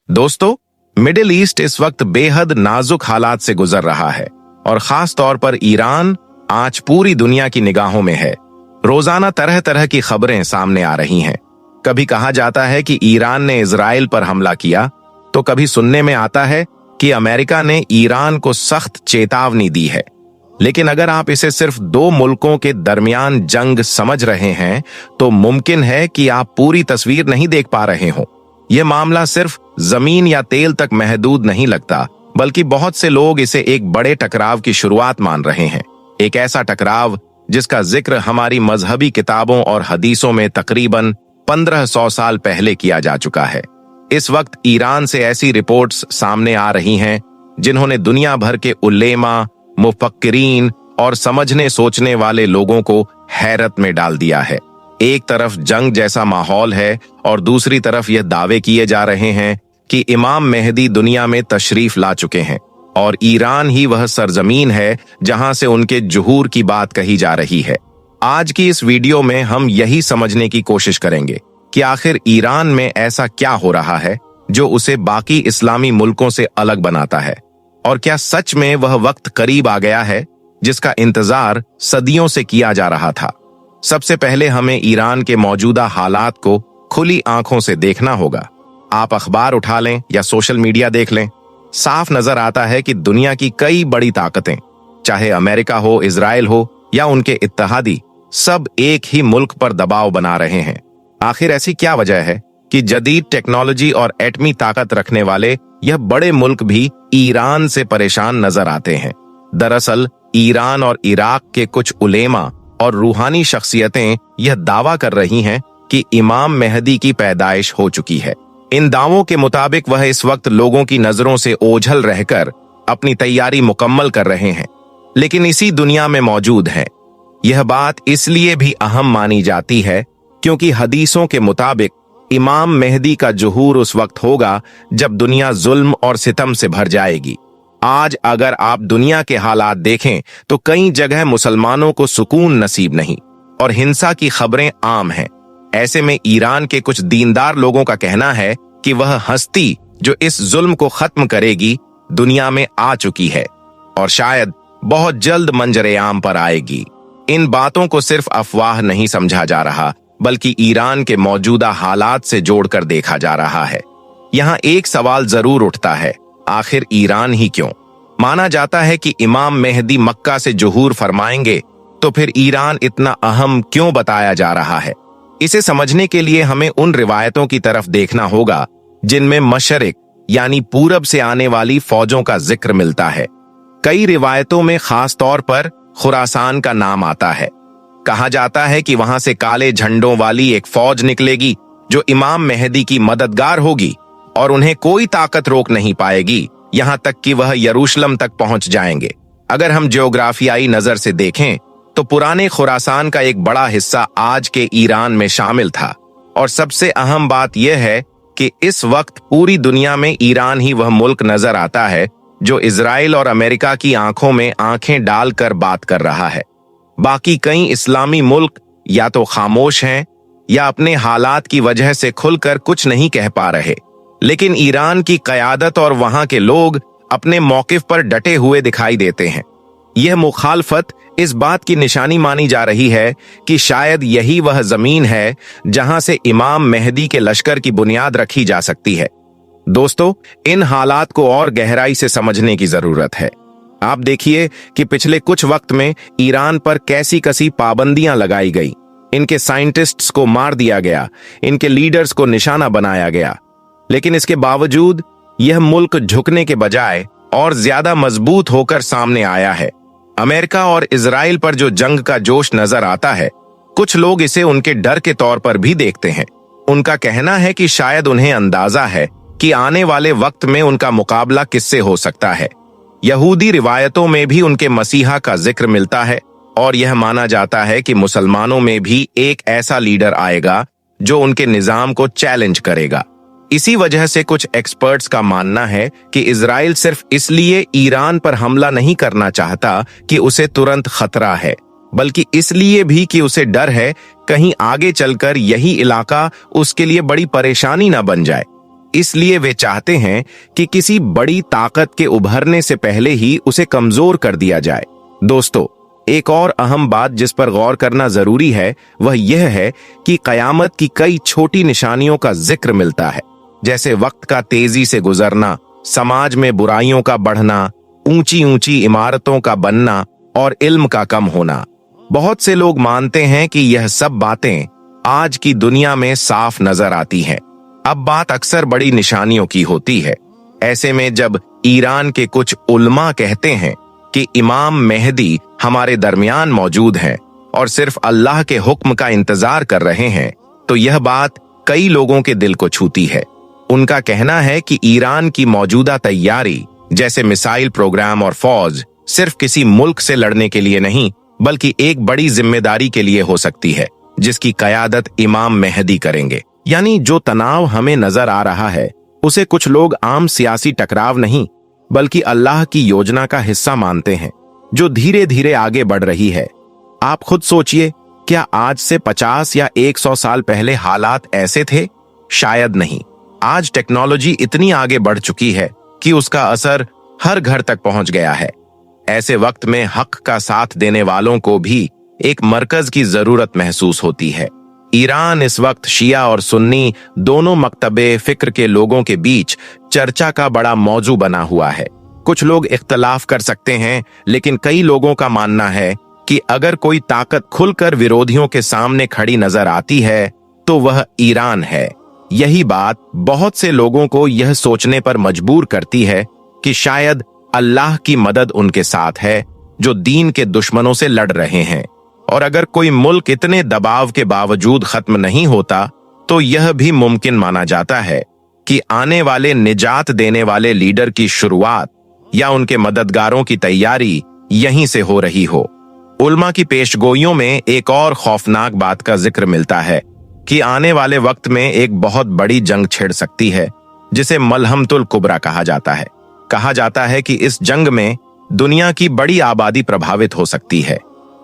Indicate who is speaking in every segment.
Speaker 1: दोस्तों, middle east इस वक्त बेहद नाजुक हालात से गुजर रहा है और खास तौर पर ईरान आज पूरी दुनिया की निगाहों में है। रोजाना तरह तरह की खबरें सामने आ रही हैं। कभी कहा जाता है कि ईरान ने इजराइल पर हमला किया, तो कभी सुनने में आता है कि अमेरिका ने ईरान को सख्त चेतावनी दी है। लेकिन अगर आप इसे सिर्फ दो मुल्कों के दरमियान जंग समझ रहे हैं, तो मुमकिन है कि आप पूरी तस्वीर नहीं देख पा रहे हो। यह मामला सिर्फ जमीन या तेल तक महदूद नहीं लगता, बल्कि बहुत से लोग इसे एक बड़े टकराव की शुरुआत मान रहे हैं। एक ऐसा टकराव जिसका जिक्र हमारी मजहबी किताबों और हदीसों में तकरीबन 1500 साल पहले किया जा चुका है। इस वक्त ईरान से ऐसी रिपोर्ट्स सामने आ रही हैं जिन्होंने दुनिया भर के उलेमा, मुफक्किरीन और समझने सोचने वाले लोगों को हैरत में डाल दिया है। एक तरफ जंग जैसा माहौल है और दूसरी तरफ यह दावे किए जा रहे हैं कि इमाम मेहदी दुनिया में तशरीफ ला चुके हैं और ईरान ही वह सरजमीन है जहां से उनके जुहूर की बात कही जा रही है। आज की इस वीडियो में हम यही समझने की कोशिश करेंगे कि आखिर ईरान में ऐसा क्या हो रहा है जो उसे बाकी इस्लामी मुल्कों से अलग बनाता है, और क्या सच में वह वक्त करीब आ गया है जिसका इंतजार सदियों से किया जा रहा था। सबसे पहले हमें ईरान के मौजूदा हालात को खुली आंखों से देखना होगा। आप अखबार उठा लें या सोशल मीडिया देख लें, साफ नजर आता है कि दुनिया की कई बड़ी ताकतें, चाहे अमेरिका हो, इजराइल हो या उनके इत्तेहादी, सब एक ही मुल्क पर दबाव बना रहे हैं। आखिर ऐसी क्या वजह है कि जदीद टेक्नोलॉजी और एटमी ताकत रखने वाले यह बड़े मुल्क भी ईरान से परेशान नजर आते हैं? दरअसल ईरान और इराक के कुछ उलेमा और रूहानी शख्सियतें यह दावा कर रही हैं कि इमाम मेहदी की पैदाइश हो चुकी है। इन दावों के मुताबिक वह इस वक्त लोगों की नजरों से ओझल रहकर अपनी तैयारी मुकम्मल कर रहे हैं, लेकिन इसी दुनिया में मौजूद हैं। यह बात इसलिए भी अहम मानी जाती है क्योंकि हदीसों के मुताबिक इमाम मेहदी का जुहूर उस वक्त होगा जब दुनिया जुल्म और सितम से भर जाएगी। आज अगर आप दुनिया के हालात देखें तो कई जगह मुसलमानों को सुकून नसीब नहीं और हिंसा की खबरें आम हैं। ऐसे में ईरान के कुछ दीनदार लोगों का कहना है कि वह हस्ती जो इस जुल्म को खत्म करेगी दुनिया में आ चुकी है और शायद बहुत जल्द मंजरे आम पर आएगी। इन बातों को सिर्फ अफवाह नहीं समझा जा रहा, बल्कि ईरान के मौजूदा हालात से जोड़कर देखा जा रहा है। यहाँ एक सवाल जरूर उठता है, आखिर ईरान ही क्यों? माना जाता है कि इमाम मेहदी मक्का से जुहूर फरमाएंगे, तो फिर ईरान इतना अहम क्यों बताया जा रहा है? इसे समझने के लिए हमें उन रिवायतों की तरफ देखना होगा जिनमें मशरिक यानी पूरब से आने वाली फौजों का जिक्र मिलता है। कई रिवायतों में खास तौर पर खुरासान का नाम आता है। कहा जाता है कि वहां से काले झंडों वाली एक फौज निकलेगी जो इमाम मेहदी की मददगार होगी और उन्हें कोई ताकत रोक नहीं पाएगी, यहां तक कि वह यरूशलेम तक पहुंच जाएंगे। अगर हम ज्योग्राफियाई नजर से देखें तो पुराने खुरासान का एक बड़ा हिस्सा आज के ईरान में शामिल था, और सबसे अहम बात यह है कि इस वक्त पूरी दुनिया में ईरान ही वह मुल्क नजर आता है जो इजराइल और अमेरिका की आंखों में आंखें डालकर बात कर रहा है। बाकी कई इस्लामी मुल्क या तो खामोश हैं या अपने हालात की वजह से खुलकर कुछ नहीं कह पा रहे, लेकिन ईरान की क़यादत और वहां के लोग अपने मौक़िफ़ पर डटे हुए दिखाई देते हैं। यह मुखालफत इस बात की निशानी मानी जा रही है कि शायद यही वह जमीन है जहां से इमाम मेहदी के लश्कर की बुनियाद रखी जा सकती है। दोस्तों, इन हालात को और गहराई से समझने की जरूरत है। आप देखिए कि पिछले कुछ वक्त में ईरान पर कैसी कसी पाबंदियां लगाई गई, इनके साइंटिस्ट्स को मार दिया गया, इनके लीडर्स को निशाना बनाया गया, लेकिन इसके बावजूद यह मुल्क झुकने के बजाय और ज्यादा मजबूत होकर सामने आया है। अमेरिका और इजराइल पर जो जंग का जोश नजर आता है, कुछ लोग इसे उनके डर के तौर पर भी देखते हैं। उनका कहना है कि शायद उन्हें अंदाजा है कि आने वाले वक्त में उनका मुकाबला किससे हो सकता है। यहूदी रिवायतों में भी उनके मसीहा का जिक्र मिलता है और यह माना जाता है कि मुसलमानों में भी एक ऐसा लीडर आएगा जो उनके निजाम को चैलेंज करेगा। इसी वजह से कुछ एक्सपर्ट्स का मानना है कि इजराइल सिर्फ इसलिए ईरान पर हमला नहीं करना चाहता कि उसे तुरंत खतरा है, बल्कि इसलिए भी कि उसे डर है कहीं आगे चलकर यही इलाका उसके लिए बड़ी परेशानी न बन जाए। इसलिए वे चाहते हैं कि किसी बड़ी ताकत के उभरने से पहले ही उसे कमजोर कर दिया जाए। दोस्तों, एक और अहम बात जिस पर गौर करना जरूरी है वह यह है कि कयामत की कई छोटी निशानियों का जिक्र मिलता है, जैसे वक्त का तेजी से गुजरना, समाज में बुराइयों का बढ़ना, ऊंची ऊंची इमारतों का बनना और इल्म का कम होना। बहुत से लोग मानते हैं कि यह सब बातें आज की दुनिया में साफ नजर आती हैं। अब बात अक्सर बड़ी निशानियों की होती है। ऐसे में जब ईरान के कुछ उलमा कहते हैं कि इमाम मेहदी हमारे दरमियान मौजूद हैं और सिर्फ अल्लाह के हुक्म का इंतजार कर रहे हैं, तो यह बात कई लोगों के दिल को छूती है। उनका कहना है कि ईरान की मौजूदा तैयारी, जैसे मिसाइल प्रोग्राम और फौज, सिर्फ किसी मुल्क से लड़ने के लिए नहीं बल्कि एक बड़ी जिम्मेदारी के लिए हो सकती है, जिसकी कयादत इमाम मेहदी करेंगे। यानी जो तनाव हमें नजर आ रहा है उसे कुछ लोग आम सियासी टकराव नहीं बल्कि अल्लाह की योजना का हिस्सा मानते हैं, जो धीरे धीरे आगे बढ़ रही है। आप खुद सोचिए, क्या आज से 50 या 100 साल पहले हालात ऐसे थे? शायद नहीं। आज टेक्नोलॉजी इतनी आगे बढ़ चुकी है कि उसका असर हर घर तक पहुंच गया है। ऐसे वक्त में हक का साथ देने वालों को भी एक मरकज की जरूरत महसूस होती है। ईरान इस वक्त शिया और सुन्नी दोनों मकतबे फिक्र के लोगों के बीच चर्चा का बड़ा मौजू बना हुआ है। कुछ लोग इख्तलाफ कर सकते हैं, लेकिन कई लोगों का मानना है कि अगर कोई ताकत खुलकर विरोधियों के सामने खड़ी नजर आती है तो वह ईरान है। यही बात बहुत से लोगों को यह सोचने पर मजबूर करती है कि शायद अल्लाह की मदद उनके साथ है जो दीन के दुश्मनों से लड़ रहे हैं। और अगर कोई मुल्क इतने दबाव के बावजूद खत्म नहीं होता तो यह भी मुमकिन माना जाता है कि आने वाले निजात देने वाले लीडर की शुरुआत या उनके मददगारों की तैयारी यहीं से हो रही हो। उल्मा की पेशगोइयों में एक और खौफनाक बात का जिक्र मिलता है कि आने वाले वक्त में एक बहुत बड़ी जंग छिड़ सकती है, जिसे मलहमतुल कुबरा कहा जाता है। कहा जाता है कि इस जंग में दुनिया की बड़ी आबादी प्रभावित हो सकती है।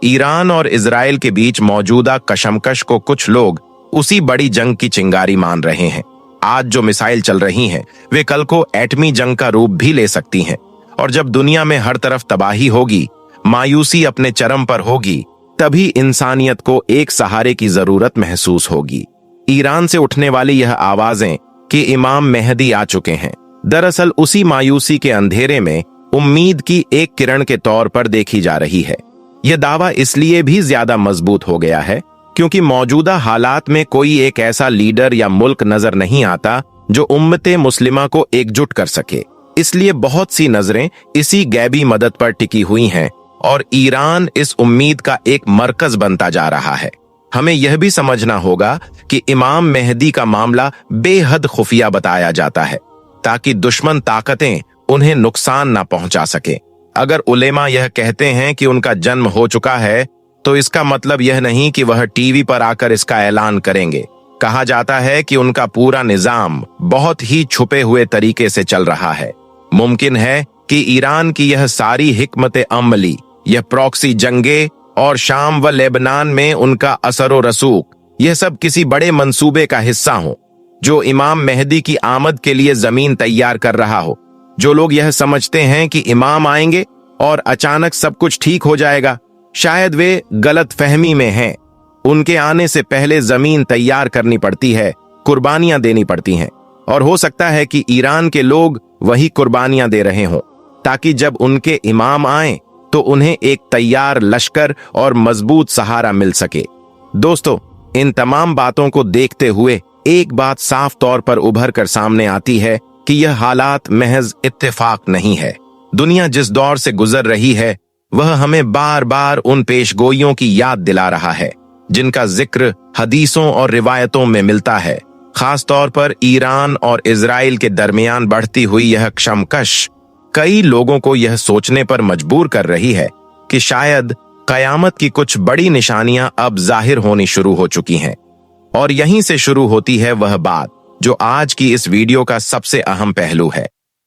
Speaker 1: ईरान और इजराइल के बीच मौजूदा कशमकश को कुछ लोग उसी बड़ी जंग की चिंगारी मान रहे हैं। आज जो मिसाइल चल रही हैं, वे कल को एटमी जंग का रूप भी ले सकती हैं। और जब दुनिया में हर तरफ तबाही होगी, मायूसी अपने चरम पर होगी, तभी इंसानियत को एक सहारे की जरूरत महसूस होगी। ईरान से उठने वाली यह आवाजें कि इमाम मेहदी आ चुके हैं, दरअसल उसी मायूसी के अंधेरे में उम्मीद की एक किरण के तौर पर देखी जा रही है। यह दावा इसलिए भी ज्यादा मजबूत हो गया है क्योंकि मौजूदा हालात में कोई एक ऐसा लीडर या मुल्क नजर नहीं आता जो उम्मते मुस्लिमा को एकजुट कर सके। इसलिए बहुत सी नजरें इसी गैबी मदद पर टिकी हुई हैं और ईरान इस उम्मीद का एक मरकज बनता जा रहा है। हमें यह भी समझना होगा कि इमाम मेहदी का मामला बेहद खुफिया बताया जाता है ताकि दुश्मन ताकतें उन्हें नुकसान ना पहुंचा सके। अगर उलेमा यह कहते हैं कि उनका जन्म हो चुका है तो इसका मतलब यह नहीं कि वह टीवी पर आकर इसका ऐलान करेंगे। कहा जाता है कि उनका पूरा निजाम बहुत ही छुपे हुए तरीके से चल रहा है। मुमकिन है कि ईरान की यह सारी हिकमत अमली, यह प्रॉक्सी जंगे और शाम व लेबनान में उनका असर व रसूख, यह सब किसी बड़े मंसूबे का हिस्सा हो जो इमाम मेहदी की आमद के लिए जमीन तैयार कर रहा हो। जो लोग यह समझते हैं कि इमाम आएंगे और अचानक सब कुछ ठीक हो जाएगा, शायद वे गलत फहमी में हैं। उनके आने से पहले जमीन तैयार करनी पड़ती है, कुर्बानियां देनी पड़ती हैं, और हो सकता है कि ईरान के लोग वही कुर्बानियां दे रहे हों ताकि जब उनके इमाम आए तो उन्हें एक तैयार लश्कर और मजबूत सहारा मिल सके। दोस्तों, इन तमाम बातों को देखते हुए एक बात साफ तौर पर उभर कर सामने आती है कि यह हालात महज इत्तेफाक नहीं है। दुनिया जिस दौर से गुजर रही है वह हमें बार बार उन पेशगोइयों की याद दिला रहा है जिनका जिक्र हदीसों और रिवायतों में मिलता है। खास तौर पर ईरान और इजराइल के दरमियान बढ़ती हुई यह कशमकश कई लोगों को यह सोचने पर मजबूर कर रही है कि शायद कयामत की कुछ बड़ी निशानियां अब जाहिर होनी शुरू हो चुकी हैं। और यहीं से शुरू होती है वह बात जो आज की इस वीडियो का सबसे अहम पहलू है।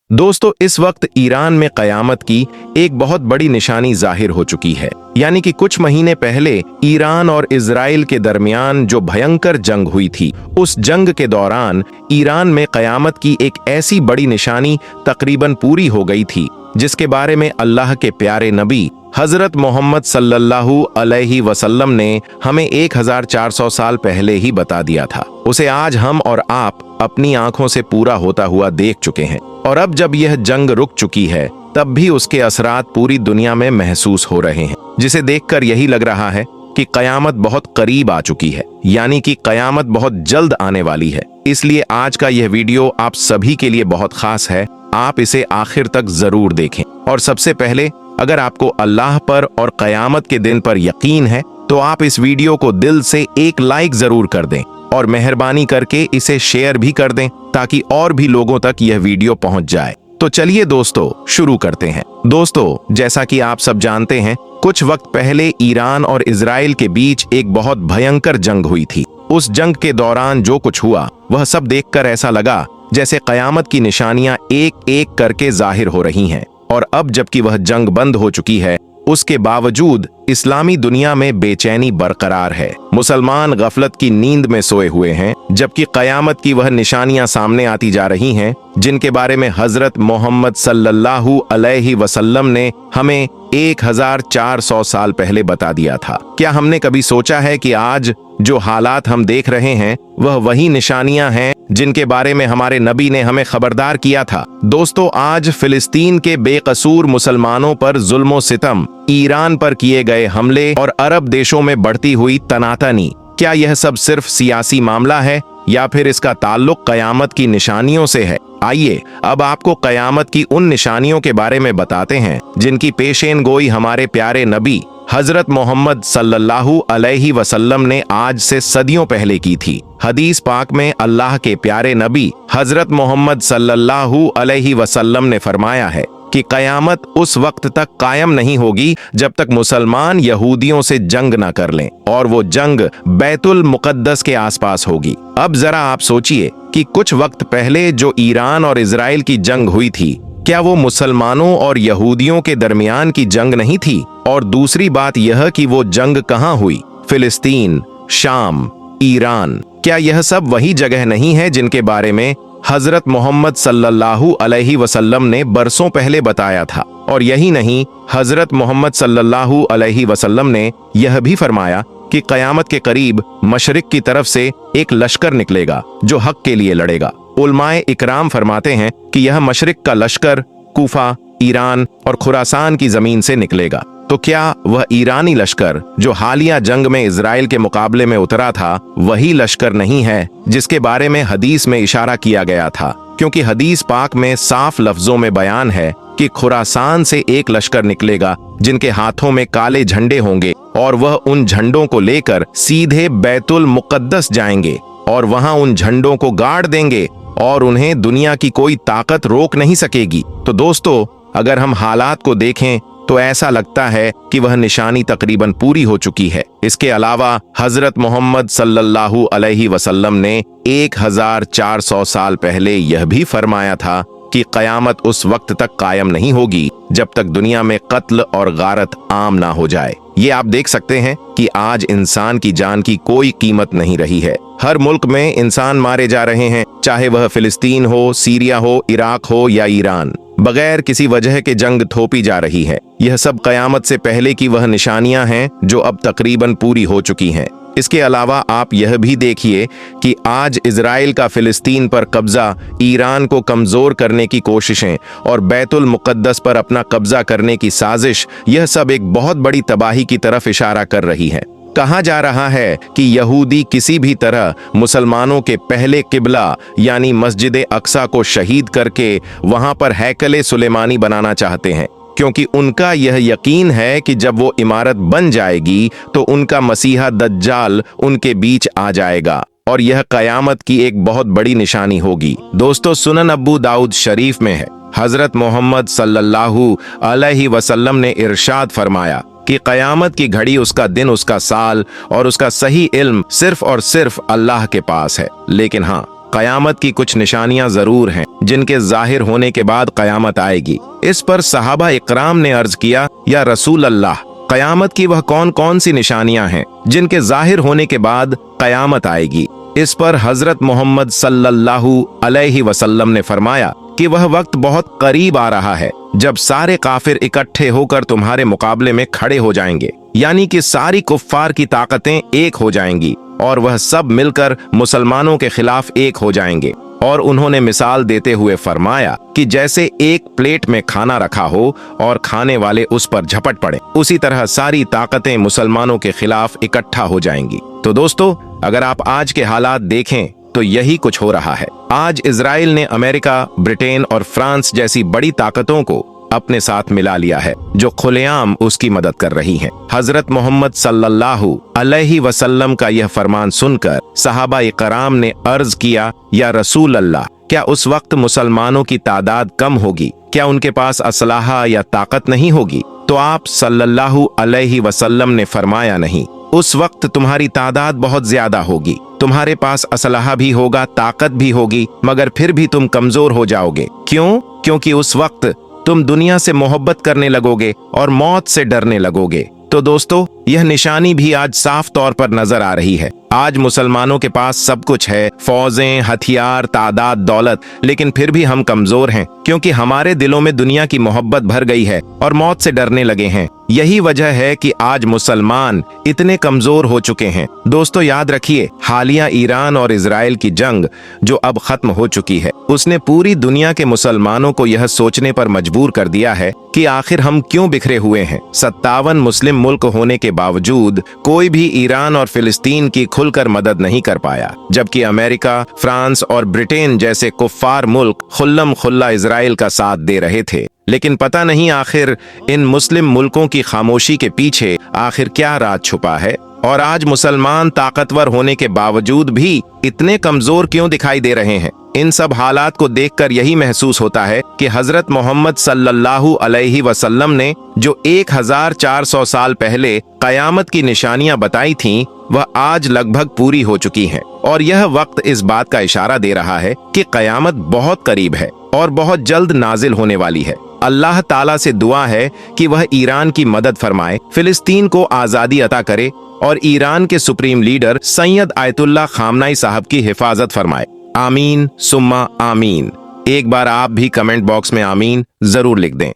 Speaker 1: दोस्तों, इस वक्त ईरान में कयामत की एक बहुत बड़ी निशानी जाहिर हो चुकी है। यानी कि कुछ महीने पहले ईरान और इजराइल के दरमियान जो भयंकर जंग हुई थी, उस जंग के दौरान ईरान में कयामत की एक ऐसी बड़ी निशानी तकरीबन पूरी हो गई थी, जिसके बारे में अल्लाह के प्यारे नबी हजरत मोहम्मद सल्लल्लाहु अलैहि वसल्लम ने हमें 1400 साल पहले ही बता दिया था। उसे आज हम और आप अपनी आंखों से पूरा होता हुआ देख चुके हैं। और अब जब यह जंग रुक चुकी है, तब भी उसके असरात पूरी दुनिया में महसूस हो रहे हैं, जिसे देखकर यही लग रहा है कि कयामत बहुत करीब आ चुकी है, यानी कि कयामत बहुत जल्द आने वाली है। इसलिए आज का यह वीडियो आप सभी के लिए बहुत खास है। आप इसे आखिर तक जरूर देखें। और सबसे पहले, अगर आपको अल्लाह पर और कयामत के दिन पर यकीन है, तो आप इस वीडियो को दिल से एक लाइक जरूर कर दें और मेहरबानी करके इसे शेयर भी कर दें, ताकि और भी लोगों तक यह वीडियो पहुंच जाए। तो चलिए दोस्तों, शुरू करते हैं। दोस्तों, जैसा कि आप सब जानते हैं, कुछ वक्त पहले ईरान और इजराइल के बीच एक बहुत भयंकर जंग हुई थी। उस जंग के दौरान जो कुछ हुआ, वह सब देखकर ऐसा लगा जैसे कयामत की निशानियां एक एक करके जाहिर हो रही हैं। और अब जबकि वह जंग बंद हो चुकी है, उसके बावजूद इस्लामी दुनिया में बेचैनी बरकरार है। मुसलमान गफलत की नींद में सोए हुए हैं, जबकि कयामत की वह निशानियां सामने आती जा रही हैं, जिनके बारे में हजरत मोहम्मद सल्लल्लाहु अलैहि वसल्लम ने हमें 1400 साल पहले बता दिया था। क्या हमने कभी सोचा है कि आज जो हालात हम देख रहे हैं, वह वही निशानियां हैं जिनके बारे में हमारे नबी ने हमें खबरदार किया था? दोस्तों, आज फिलिस्तीन के बेकसूर मुसलमानों पर जुल्म सितम, ईरान पर किए गए हमले और अरब देशों में बढ़ती हुई तनातनी, क्या यह सब सिर्फ सियासी मामला है या फिर इसका ताल्लुक कयामत की निशानियों से है? आइए अब आपको कयामत की उन निशानियों के बारे में बताते हैं जिनकी पेशेन गोई हमारे प्यारे नबी हजरत मोहम्मद सल्लल्लाहु अलैहि वसल्लम ने आज से सदियों पहले की थी। हदीस पाक में अल्लाह के प्यारे नबी हजरत मोहम्मद सल्लल्लाहु अलैहि वसल्लम ने फरमाया है कि कयामत उस वक्त तक कायम नहीं होगी जब तक मुसलमान यहूदियों से जंग न कर लें, और वो जंग बैतुल मुकद्दस के आसपास होगी। अब जरा आप सोचिए कि कुछ वक्त पहले जो ईरान और इजराइल की जंग हुई थी, क्या वो मुसलमानों और यहूदियों के दरमियान की जंग नहीं थी? और दूसरी बात यह कि वो जंग कहाँ हुई? फिलिस्तीन, शाम, ईरान। क्या यह सब वही जगह नहीं है जिनके बारे में हजरत मोहम्मद सल्लल्लाहु अलैहि वसल्लम ने बरसों पहले बताया था? और यही नहीं, हजरत मोहम्मद सल्लल्लाहु अलैहि वसल्लम ने यह भी फरमाया कि कयामत के करीब मशरिक की तरफ से एक लश्कर निकलेगा जो हक के लिए लड़ेगा। उलमाए इकराम फरमाते हैं कि यह मशरिक का लश्कर कूफा, ईरान और खुरासान की जमीन से निकलेगा। तो क्या वह ईरानी लश्कर जो हालिया जंग में इजराइल के मुकाबले में उतरा था, वही लश्कर नहीं है जिसके बारे में हदीस में इशारा किया गया था? क्योंकि हदीस पाक में साफ लफ्जों में बयान है कि खुरासान से एक लश्कर निकलेगा जिनके हाथों में काले झंडे होंगे, और वह उन झंडों को लेकर सीधे बैतुल मुकद्दस जाएंगे और वहां उन झंडों को गाड़ देंगे और उन्हें दुनिया की कोई ताकत रोक नहीं सकेगी। तो दोस्तों, अगर हम हालात को देखें तो ऐसा लगता है कि वह निशानी तकरीबन पूरी हो चुकी है। इसके अलावा हजरत मोहम्मद सल्लल्लाहु अलैहि वसल्लम ने 1400 साल पहले यह भी फरमाया था कि कयामत उस वक्त तक कायम नहीं होगी जब तक दुनिया में कत्ल और गारत आम ना हो जाए। ये आप देख सकते हैं कि आज इंसान की जान की कोई कीमत नहीं रही है। हर मुल्क में इंसान मारे जा रहे हैं, चाहे वह फिलिस्तीन हो, सीरिया हो, इराक हो या ईरान। बगैर किसी वजह के जंग थोपी जा रही है। यह सब कयामत से पहले की वह निशानियां हैं जो अब तकरीबन पूरी हो चुकी हैं। इसके अलावा आप यह भी देखिए कि आज इजराइल का फिलिस्तीन पर कब्जा, ईरान को कमजोर करने की कोशिशें और बैतुल मुकद्दस पर अपना कब्जा करने की साजिश, यह सब एक बहुत बड़ी तबाही की तरफ इशारा कर रही है। कहा जा रहा है कि यहूदी किसी भी तरह मुसलमानों के पहले किबला यानी मस्जिद अक्सा को शहीद करके वहां पर हैकले सुलेमानी बनाना चाहते हैं, क्योंकि उनका यह यकीन है कि जब वो इमारत बन जाएगी तो उनका मसीहा दज्जाल उनके बीच आ जाएगा और यह कयामत की एक बहुत बड़ी निशानी होगी। दोस्तों, सुनन अबू दाऊद शरीफ में है, हजरत मोहम्मद सल्लल्लाहु अलैहि वसल्लम ने इरशाद फरमाया कि कयामत की घड़ी, उसका दिन, उसका साल और उसका सही इल्म सिर्फ और सिर्फ अल्लाह के पास है। लेकिन हाँ, कयामत की कुछ निशानियां जरूर हैं जिनके जाहिर होने के बाद कयामत आएगी। इस पर सहाबा इकराम ने अर्ज किया, या रसूल अल्लाह, कयामत की वह कौन कौन सी निशानियां हैं जिनके जाहिर होने के बाद कयामत आएगी। इस पर हजरत मोहम्मद सल्लल्लाहु अलैहि वसल्लम ने फरमाया कि वह वक्त बहुत करीब आ रहा है जब सारे काफिर इकट्ठे होकर तुम्हारे मुकाबले में खड़े हो जाएंगे, यानी कि सारी कुफ्फार की ताकतें एक हो जाएंगी और वह सब मिलकर मुसलमानों के खिलाफ एक हो जाएंगे। और उन्होंने मिसाल देते हुए फरमाया कि जैसे एक प्लेट में खाना रखा हो और खाने वाले उस पर झपट पड़े, उसी तरह सारी ताकतें मुसलमानों के खिलाफ इकट्ठा हो जाएंगी। तो दोस्तों, अगर आप आज के हालात देखें तो यही कुछ हो रहा है। आज इजराइल ने अमेरिका, ब्रिटेन और फ्रांस जैसी बड़ी ताकतों को अपने साथ मिला लिया है, जो खुलेआम उसकी मदद कर रही हैं। हजरत मोहम्मद सल्लल्लाहु अलैहि वसल्लम का यह फरमान सुनकर सहाबा कराम ने अर्ज किया, या रसूल अल्लाह, क्या उस वक्त मुसलमानों की तादाद कम होगी? क्या उनके पास असलाहा या ताकत नहीं होगी? तो आप सल्लल्लाहु अलैहि वसल्लम ने फरमाया, नहीं, उस वक्त तुम्हारी तादाद बहुत ज्यादा होगी, तुम्हारे पास असलाहा भी होगा, ताकत भी होगी, मगर फिर भी तुम कमजोर हो जाओगे। क्यों? क्योंकि उस वक्त तुम दुनिया से मोहब्बत करने लगोगे और मौत से डरने लगोगे। तो दोस्तों, यह निशानी भी आज साफ तौर पर नजर आ रही है। आज मुसलमानों के पास सब कुछ है, फौजें, हथियार, तादाद, दौलत, लेकिन फिर भी हम कमजोर हैं, क्योंकि हमारे दिलों में दुनिया की मोहब्बत भर गई है और मौत से डरने लगे हैं। यही वजह है कि आज मुसलमान इतने कमजोर हो चुके हैं। दोस्तों, याद रखिए, हालिया ईरान और इजराइल की जंग जो अब खत्म हो चुकी है, उसने पूरी दुनिया के मुसलमानों को यह सोचने पर मजबूर कर दिया है कि आखिर हम क्यों बिखरे हुए हैं। 57 मुस्लिम मुल्क होने के बावजूद कोई भी ईरान और फिलिस्तीन की खुलकर मदद नहीं कर पाया, जबकि अमेरिका, फ्रांस और ब्रिटेन जैसे कुफ्फार मुल्क खुल्लम खुल्ला इजराइल का साथ दे रहे थे। लेकिन पता नहीं आखिर इन मुस्लिम मुल्कों की खामोशी के पीछे आखिर क्या राज छुपा है, और आज मुसलमान ताकतवर होने के बावजूद भी इतने कमजोर क्यों दिखाई दे रहे हैं। इन सब हालात को देखकर यही महसूस होता है कि हजरत मोहम्मद सल्लल्लाहु अलैहि वसल्लम ने जो 1400 साल पहले कयामत की निशानियां बताई थीं, वह आज लगभग पूरी हो चुकी हैं। और यह वक्त इस बात का इशारा दे रहा है कि कयामत बहुत करीब है और बहुत जल्द नाजिल होने वाली है। अल्लाह ताला से दुआ है कि वह ईरान की मदद फरमाए, फिलिस्तीन को आजादी अता करे और ईरान के सुप्रीम लीडर सैयद आयतुल्लाह खामनाई साहब की हिफाजत फरमाए। आमीन सुम्मा आमीन। एक बार आप भी कमेंट बॉक्स में आमीन जरूर लिख दें।